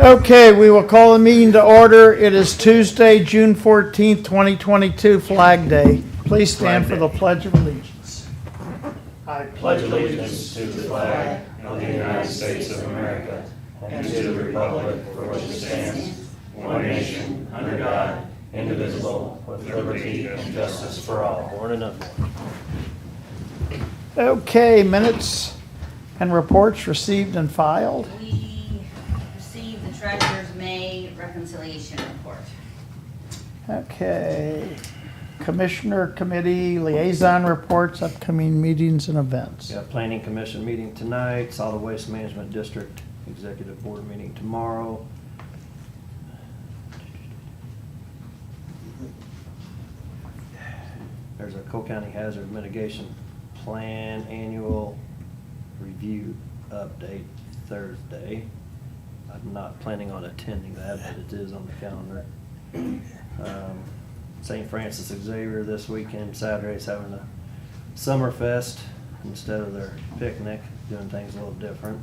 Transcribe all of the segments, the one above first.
Okay, we will call the meeting to order. It is Tuesday, June 14th, 2022, Flag Day. Please stand for the Pledge of Allegiance. I Pledge allegiance to the flag of the United States of America and to the republic for which it stands, one nation, under God, indivisible, with liberty and justice for all. Okay, minutes and reports received and filed. We received the treasurer's May reconciliation report. Okay, Commissioner Committee Liaison Reports, upcoming meetings and events. Got Planning Commission meeting tonight, Solid Waste Management District Executive Board meeting tomorrow. There's a Cole County Hazard Mitigation Plan Annual Review Update Thursday. I'm not planning on attending that, but it is on the calendar. St. Francis Xavier this weekend, Saturday's having a Summerfest instead of their picnic, doing things a little different.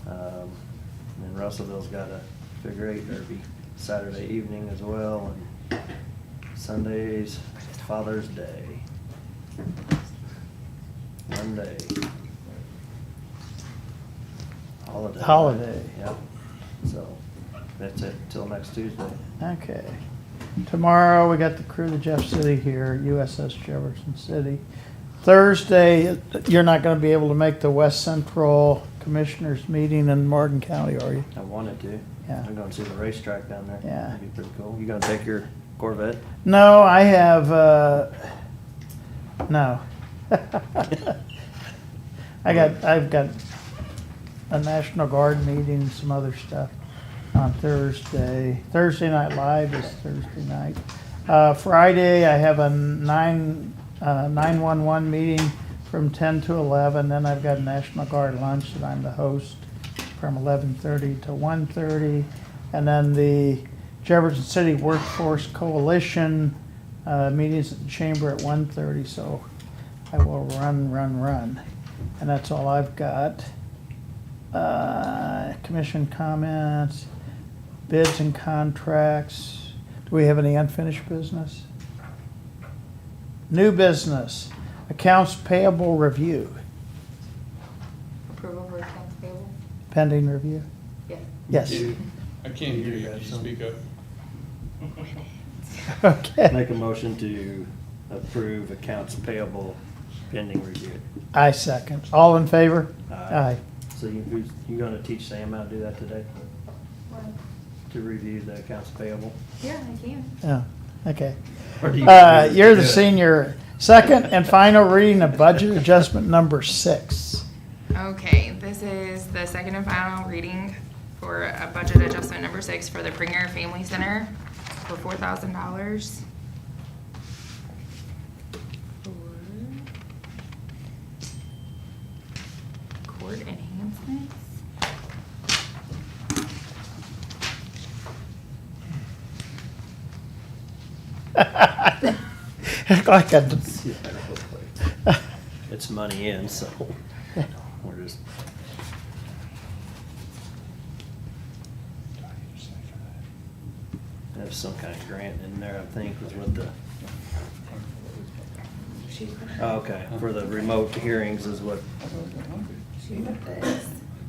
And Russellville's got a figure eight derby Saturday evening as well, and Sunday's Father's Day. Monday. Holiday. Holiday. Yep. So, that's it till next Tuesday. Okay. Tomorrow, we got the crew to Jeff City here, USS Jefferson City. Thursday, you're not gonna be able to make the West Central Commissioners meeting in Morgan County, are you? I wanted to. Yeah. I'm going to see the racetrack down there. Yeah. That'd be pretty cool. You gonna take your Corvette? No, I have, no. I've got a National Guard meeting and some other stuff on Thursday. Thursday Night Live is Thursday night. Friday, I have a 911 meeting from 10 to 11. Then I've got a National Guard lunch that I'm the host from 11:30 to 1:30. And then the Jefferson City Workforce Coalition meetings at the Chamber at 1:30. So I will run. And that's all I've got. Commission comments, bids and contracts. Do we have any unfinished business? New business, accounts payable review, Approval for accounts payable? pending review? Yes. Yes. I can't hear you. Can you speak up? Okay. Make a motion to approve accounts payable pending review. I second. All in favor? Aye. So you gonna teach Sam how to do that today? To review the accounts payable? Yeah, I can. Yeah, okay. Or do you- You're the senior. Second and final reading of budget adjustment number 6. Okay, this is the second and final reading for a budget adjustment number 6 for the Pringer Family Center for $4,000. Court enhancements. Like a, Yeah, real quick. It's money in, so we're just. There's some kind of grant in there, I think, was what the, oh, okay, for the remote hearings is what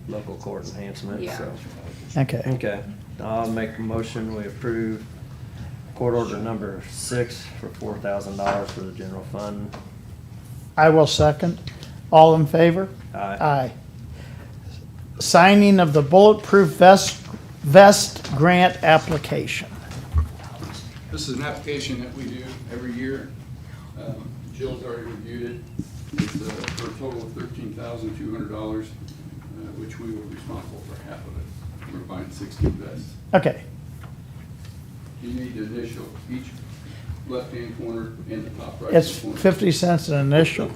local court enhancement, Yeah. so. okay. Okay, I'll make a motion, we approve court order number 6 for $4,000 for the general fund. I will second. All in favor? Aye. Aye. Signing of the bulletproof vest grant application. This is an application that we do every year. Jill's already reviewed it. It's for a total of $13,200, which we were responsible for half of it. We're buying 16 vests. Okay, You need to initial each left-hand corner and the top right. it's corner. 50 cents an initial.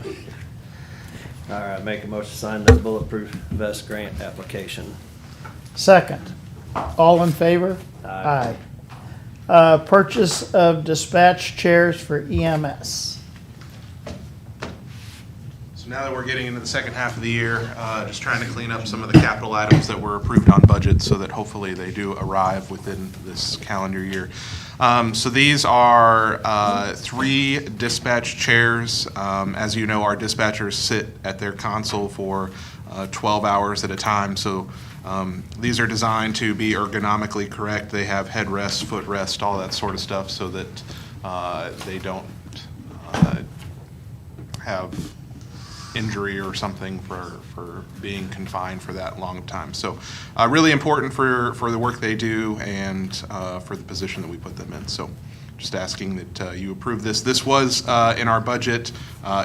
All right, make a motion to sign the bulletproof vest grant application. Second. All in favor? Aye. Purchase of dispatch chairs for EMS. It's an now that we're getting into the second half of the year, just trying to clean up some of the capital items that were approved on budget so that hopefully they do arrive within this calendar year. So these are 3 dispatch chairs. As you know, our dispatchers sit at their console for 12 hours at a time. So these are designed to be ergonomically correct. They have headrest, footrest, all that sort of stuff so that they don't have injury or something for being confined for that long time. So really important for the work they do and for the position that we put them in. So just asking that you approve this. This was in our budget.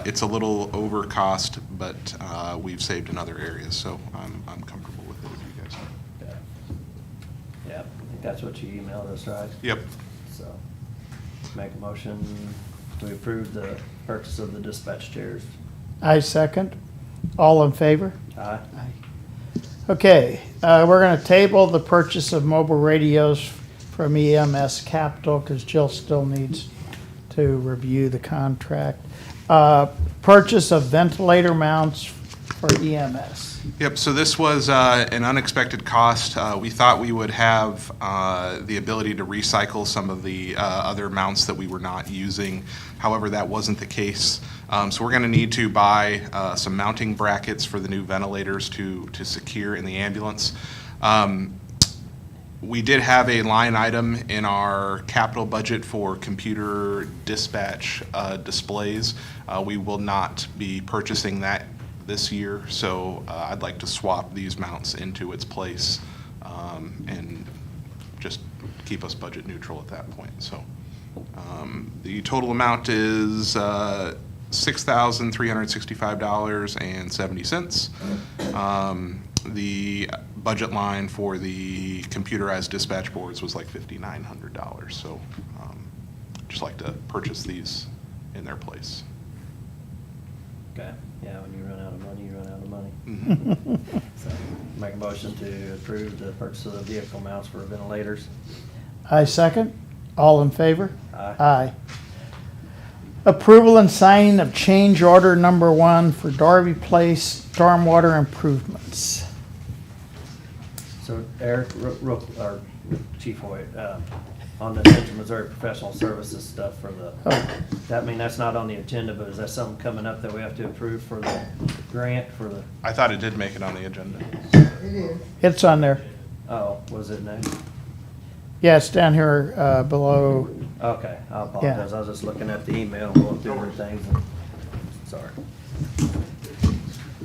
It's a little over cost, but we've saved in other areas, so I'm comfortable with it, if you guys are. Okay. Yeah, I think that's what you emailed us, right? Yep. So, make a motion to approve the purchase of the dispatch chairs. I second. All in favor? Aye. Okay, we're gonna table the purchase of mobile radios from EMS Capital because Jill still needs to review the contract. Purchase of ventilator mounts for EMS. Yep, so this was an unexpected cost. We thought we would have the ability to recycle some of the other mounts that we were not using. However, that wasn't the case. So we're going to need to buy some mounting brackets for the new ventilators to secure in the ambulance. We did have a line item in our capital budget for computer dispatch displays. We will not be purchasing that this year, so I'd like to swap these mounts into its place and just keep us budget neutral at that point. So the total amount is $6,365.70. The budget line for the computerized dispatch boards was like $5,900. So just like to purchase these in their place. Okay, yeah, when you run out of money, you run out of money. Mhm. So, make a motion to approve the purchase of the vehicle mounts for ventilators. I second. All in favor? Aye. Aye. Approval and signing of change order number 1 for Darby Place stormwater improvements. So Eric, or Chief Hoyt, on the Central Missouri Professional Services stuff for the, that mean, that's not on the agenda, but is that something coming up that we have to approve for the grant for the, I thought it did make it on the agenda. It's on there. oh, was it next? Yeah, it's down here below. Okay, I apologize, I was just looking at the email, going through different things, and, sorry.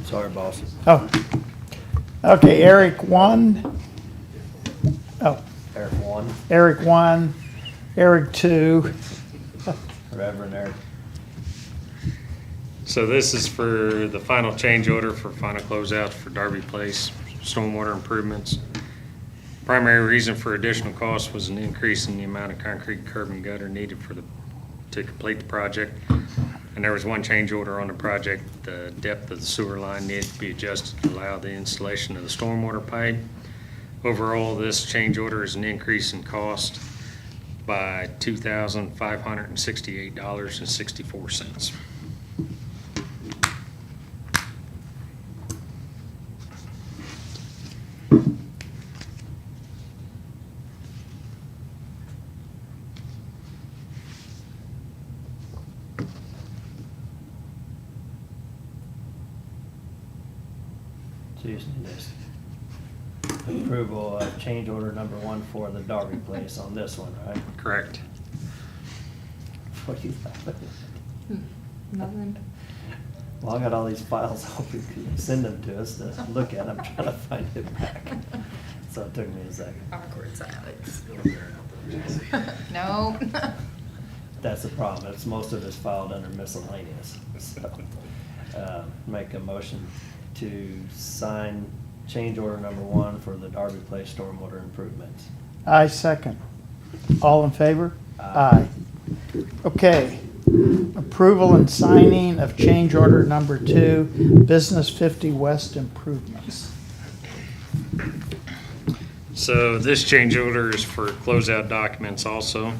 Sorry, boss. Oh. Okay, Eric 1. Oh, Eric 1, Eric 1, Eric 2. Reverend Eric. So this is for the final change order for final closeout for Darby Place stormwater improvements. Primary reason for additional cost was an increase in the amount of concrete curb and gutter needed to complete the project. And there was one change order on the project. The depth of the sewer line needed to be adjusted to allow the installation of the stormwater pipe. Overall, this change order is an increase in cost by $2,568.64. So you just need this approval of change order number 1 for the Darby Place on this one, right? Correct. What do you think? Nothing. Well, I got all these files open, could you send them to us to look at? I'm trying to find it back. So it took me a second. Awkward silence. No. That's the problem, it's most of it's filed under miscellaneous. So, make a motion to sign change order number 1 for the Darby Place stormwater improvements. I second. All in favor? Aye. Okay. Approval and signing of change order number 2, Business 50 West improvements. So this change order is for closeout documents also.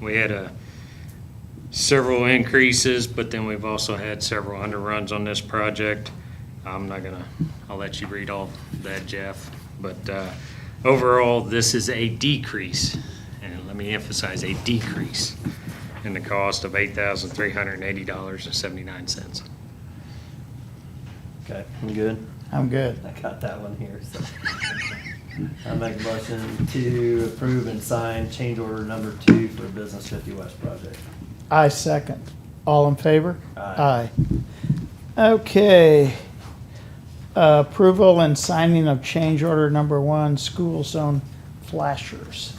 We had a several increases, but then we've also had several underruns on this project. I'll let you read all that, Jeff. But overall, this is a decrease, and let me emphasize, a decrease in the cost of $8,380.79. Okay, I'm good. I'm good. I got that one here, so. I make a motion to approve and sign change order number 2 for Business 50 West project. I second. All in favor? Aye. Okay. Approval and signing of change order number 1, school zone flashers.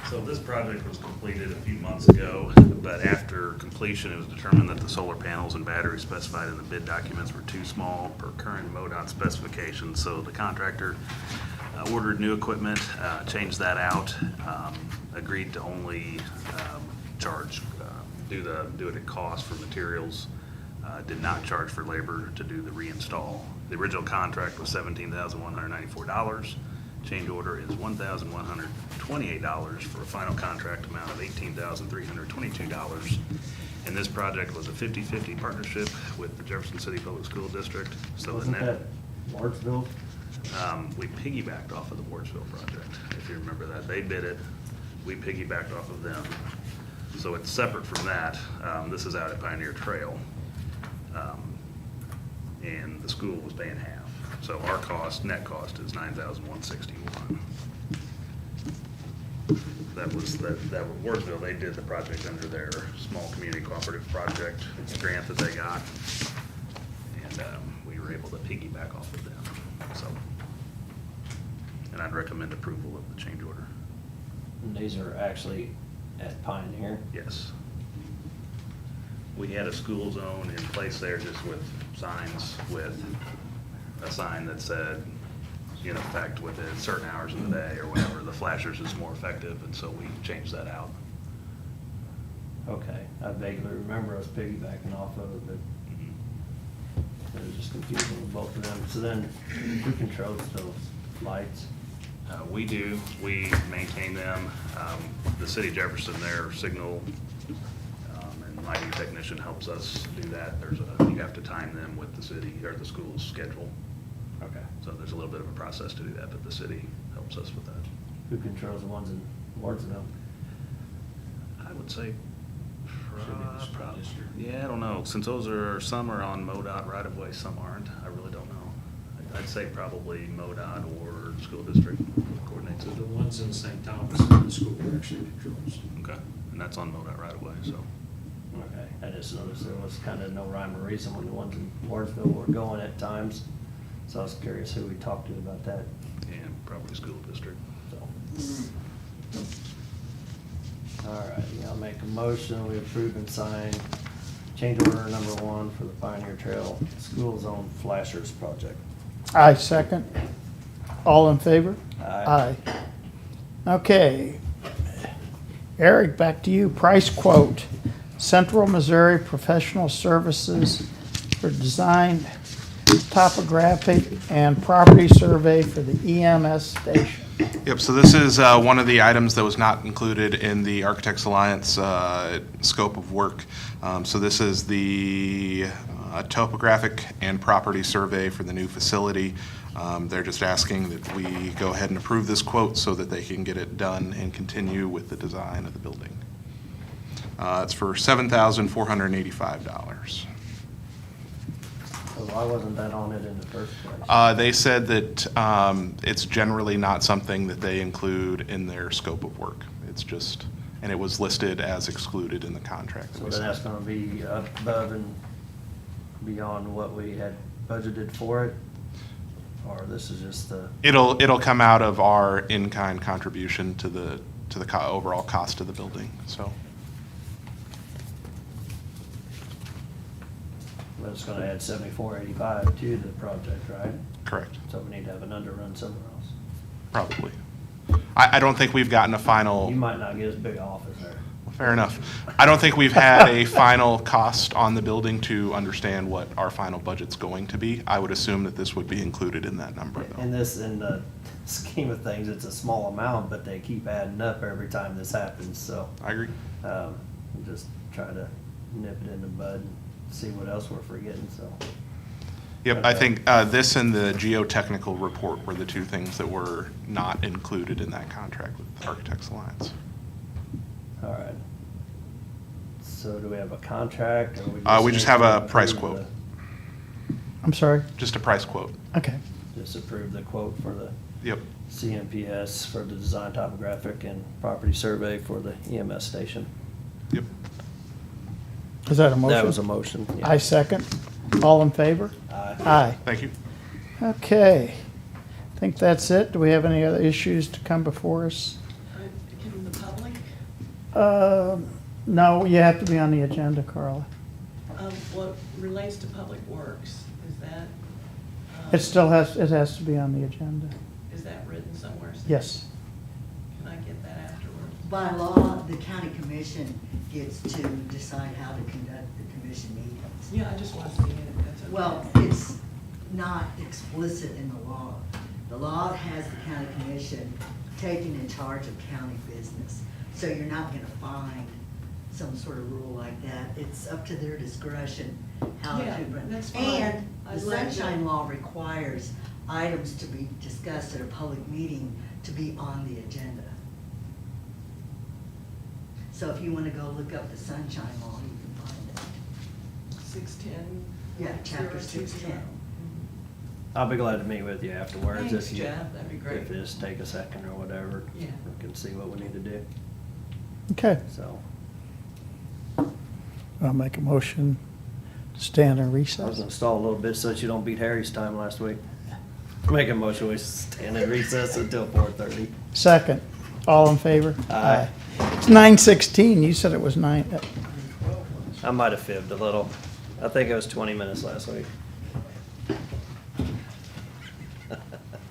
So this project was completed a few months ago, but after completion, it was determined that the solar panels and batteries specified in the bid documents were too small per current MoDOT specifications. So the contractor ordered new equipment, changed that out, agreed to only charge, do it at cost for materials, did not charge for labor to do the reinstall. The original contract was $17,194. Change order is $1,128 for a final contract amount of $18,322. And this project was a 50-50 partnership with the Jefferson City Public School District. So the Wasn't net, that Wardsville? we piggybacked off of the Wardsville project, if you remember that. They bid it, we piggybacked off of them. So it's separate from that. This is out at Pioneer Trail. And the school was paying half. So our cost, net cost is $9,161. That was Wardsville, they did the project under their small community cooperative project grant that they got. And we were able to piggyback off of them, so. And I'd recommend approval of the change order. And these are actually at Pioneer. Yes. We had a school zone in place there just with signs, with a sign that said, in effect, within certain hours of the day or whatever, the flashers is more effective, and so we changed that out. Okay, I vaguely remember us piggybacking off of it, but it was just confusing with both of them. So then, who controls those lights? We do, we maintain them. The city of Jefferson, their signal and lighting technician helps us do that. You have to time them with the city or the school's schedule. Okay. So there's a little bit of a process to do that, but the city helps us with that. Who controls the ones in Wardsville? I would say, yeah, I don't know. Since some are on MoDOT right of way, some aren't. I really don't know. I'd say probably MoDOT or school district coordinates it. The ones in St. Thomas, the school actually controls. Okay, and that's on MoDOT right of way, so. Okay, I just noticed there was kind of no rhyme or reason when the ones in Wardsville were going at times. So I was curious who we talked to about that, Yeah, probably school district. so. All right, I'll make a motion, we approve and sign change order number 1 for the Pioneer Trail School Zone Flashers project. I second. All in favor? Aye. Okay. Eric, back to you. Price quote. Central Missouri Professional Services for design, topographic, and property survey for the EMS station. Yep, so this is one of the items that was not included in the Architects Alliance scope of work. So this is the topographic and property survey for the new facility. They're just asking that we go ahead and approve this quote so that they can get it done and continue with the design of the building. It's for $7,485. So why wasn't that on it in the first place? They said that it's generally not something that they include in their scope of work. It's just, and it was listed as excluded in the contract. that So we then signed. that's gonna be above and beyond what we had budgeted for it? Or this is just the, It'll come out of our in-kind contribution to the overall cost of the building, so. well, it's gonna add 7485 to the project, right? Correct, So we need to have an underrun somewhere else. probably. I don't think we've gotten a final. You might not get as big an office there. Fair enough. I don't think we've had a final cost on the building to understand what our final budget's going to be. I would assume that this would be included in that number, though. In the scheme of things, it's a small amount, but they keep adding up every time this happens, so, I agree. I'm just trying to nip it in the bud and see what else we're forgetting, so. Yep, I think this and the geotechnical report were the two things that were not included in that contract with Architects Alliance. All right. So do we have a contract or We just need have to a price approve quote. I'm sorry? Just a price quote. Okay. Just approve the quote for the Yep. CMPS for the design topographic and property survey for the EMS station. Yep. Is that a motion? That was a motion. yeah. I second. All in favor? Aye. Aye. Thank you. Okay. I think that's it. Do we have any other issues to come before us? Can the public, No, you have to be on the agenda, Carla. what relates to public works, is that? It has to be on the agenda. Is that written somewhere? Yes. Can I get that afterwards? By law, the county commission gets to decide how to conduct the commission meetings. Yeah, I just want to see it, that's okay. Well, it's not explicit in the law. The law has the county commission taking in charge of county business. So you're not gonna find some sort of rule like that. It's up to their discretion how to Yeah, run. that's fine. And the I'd like to- sunshine law requires items to be discussed at a public meeting to be on the agenda. So if you wanna go look up the sunshine law, you can find it. 610. Yeah, chapter 610. I'll be glad to meet with you afterwards. Thanks, if you- Jeff, that'd be great. If you just take a second or whatever. Yeah. We can see what we need to do, Okay. so. I'll make a motion to stand in I was recess. gonna stall a little bit so that you don't beat Harry's time last week. Make a motion, we stand in recess until 4:30. Second. All in favor? Aye. It's 9:16. You said it was 9. I might have fibbed a little. I think it was 20 minutes last week.